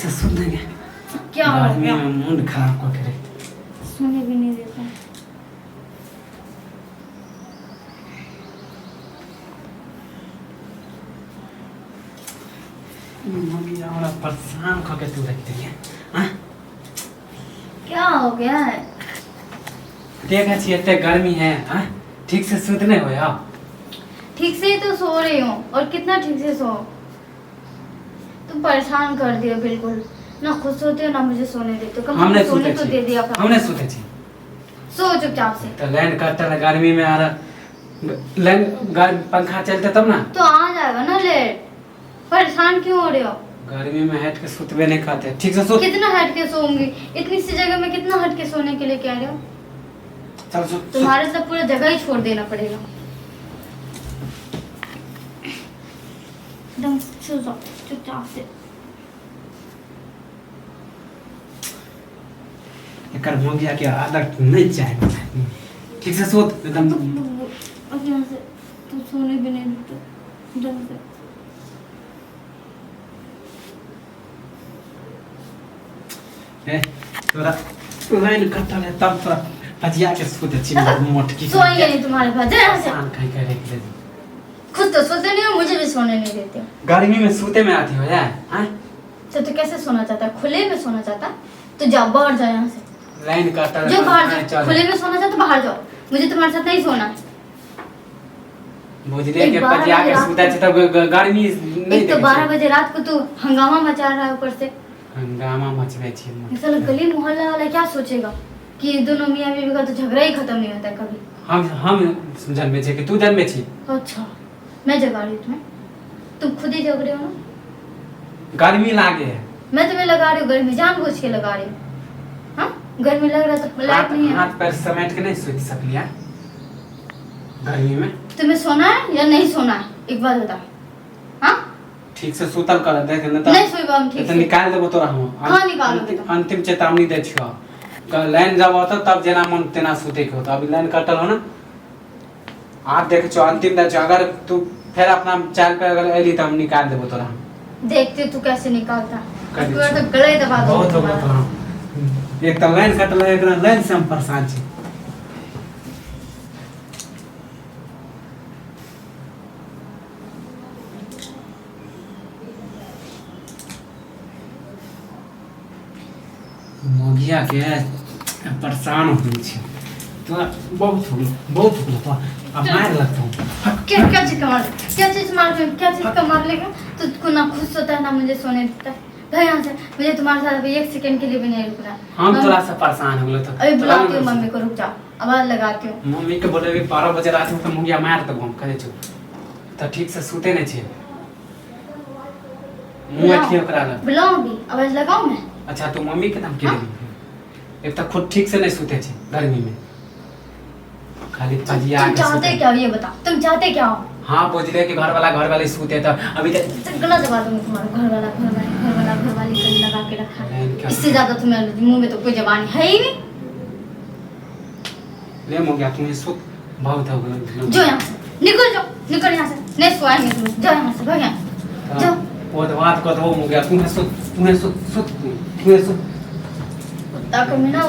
से सुन देंगे। क्या हो आदमी गया? में मूड खराब करके रखते। सोने भी नहीं देता। मम्मी हमारा परेशान करके तू रखते हैं। हाँ क्या हो गया है? देखा छी इतने गर्मी है। हाँ ठीक से सुध नहीं हो यार। ठीक से ही तो सो रही हूँ और कितना ठीक से सो। तुम परेशान कर दियो बिल्कुल। ना खुद सोते हो ना मुझे सोने देते हो। कम से हमने कम सोने सोते तो छी। दे दिया करो। हमने सोते छी। सो चुपचाप से। तो लाइन कटता है गर्मी में आ रहा। लाइन पंखा चलते तब ना। तो आ जाएगा ना लेट। परेशान क्यों हो रहे हो? गर्मी में हट के सुतवे नहीं खाते। ठीक से सो। कितना हट के सोऊंगी? इतनी सी जगह में कितना हट के सोने के लिए कह रहे हो? चल सो। तुम्हारे तो पूरा जगह ही छोड़ देना पड़ेगा। एकदम सो जाओ चुपचाप से। एकर मोगिया के आदत नहीं चाहिए। ठीक से सो एकदम। अब यहाँ से तुम सोने भी नहीं देते ढंग से। तोरा लाइन कटल है तब तोरा पजिया के सोते छी मोटकी। सोएंगे नहीं तुम्हारे पास। जा यहाँ से। आसान कहीं करे के लिए। खुद तो सोते नहीं हो, मुझे भी सोने नहीं देते हो। गर्मी में सूते में आती हो यार। हाँ तो तू कैसे सोना चाहता है? खुले में सोना चाहता है? तो जाओ बाहर जाओ यहाँ से। लाइन कटल है। जो बाहर जाओ। खुले में सोना चाहता बाहर जाओ। मुझे तुम्हारे साथ नहीं सोना। बुझले के पजिया के सूते छी तब गर्मी नहीं। एक तो 12 बजे रात को तू हंगामा मचा रहा है ऊपर से। हंगामा मचवे छी। साला गली मोहल्ला वाला क्या सोचेगा कि दोनों मियां बीवी का तो झगड़ा ही खत्म नहीं होता कभी। हम जन्मे छी कि तू जन्मे छी? अच्छा मैं जगा रही हूँ तुम्हें? तुम खुद ही जग रहे हो ना। गर्मी लागे है। मैं तुम्हें लगा रही हूँ गर्मी, जानबूझ के लगा रही हूँ। हाँ गर्मी लग रहा है तो लाइट नहीं है। हाथ पैर समेट के नहीं सोच सकलिया गर्मी में। तुम्हें सोना है या नहीं सोना है एक बात बता। हाँ ठीक से सुतल कर देख न त नहीं सोएगा हम ठीक तो से। निकाल देबो तोरा हम। हाँ, निकालोगे तो। अंतिम चेतावनी दे छियो। लाइन जब होता तब जेना मन तेना सुते के होता। अभी लाइन कटल हो ना। आप देख छो अंतिम दे छो। अगर तू फिर अपना चाल पे अगर एली त हम निकाल देबो तोरा हम। देखते तू कैसे निकालता कर है। दी तू तो गले दबा दो। बहुत हो गया तोरा। एक त लाइन कटल है, एकरा लाइन से हम परेशान छी। मोगिया के परेशान हो गई छी। तो बहुत हो गया तो अब मार लगता हूँ। क्या क्या चीज का मार? क्या चीज मार? क्या चीज का मार लेगा? तुझको ना खुद सोता है ना मुझे सोने देता है। घर यहाँ से। मुझे तुम्हारे साथ अभी 1 सेकंड के लिए भी नहीं रुकना। हम थोड़ा सा परेशान हो गए तो अभी बुलाती हूँ मम्मी को। रुक जाओ आवाज लगाती हूँ। मम्मी के बोले भी 12 बजे रात में तो मुंगिया मार तब हम करे छो तो ठीक से सूते नहीं छे। मुंह अथियो करा ल। बुलाऊं भी? आवाज लगाऊं मैं? अच्छा तू मम्मी के नाम के देबी। एक तो खुद ठीक से नहीं सूते छे गर्मी में। खाली पजिया तुम के चाहते सूते। क्या हो ये बता। तुम चाहते क्या हो? हां बोझले के घर वाले सूते तो अभी तक गला दबा दूंगी तुम्हारा। घर वाली कहीं लगा के रखा है। क्या- इससे ज्यादा तुम्हें मुंह में तो कोई जबान है ही नहीं। ले मुंगिया तुम्हें सुत बहुत हो गया। जो यहाँ से निकल जाओ। निकल यहाँ से। नहीं सोएंगे तुम। जाओ यहाँ से। भाग यहाँ। जाओ। वो तो बात को तो मुंगिया तुम्हें सुत। कुत्ता को भी ना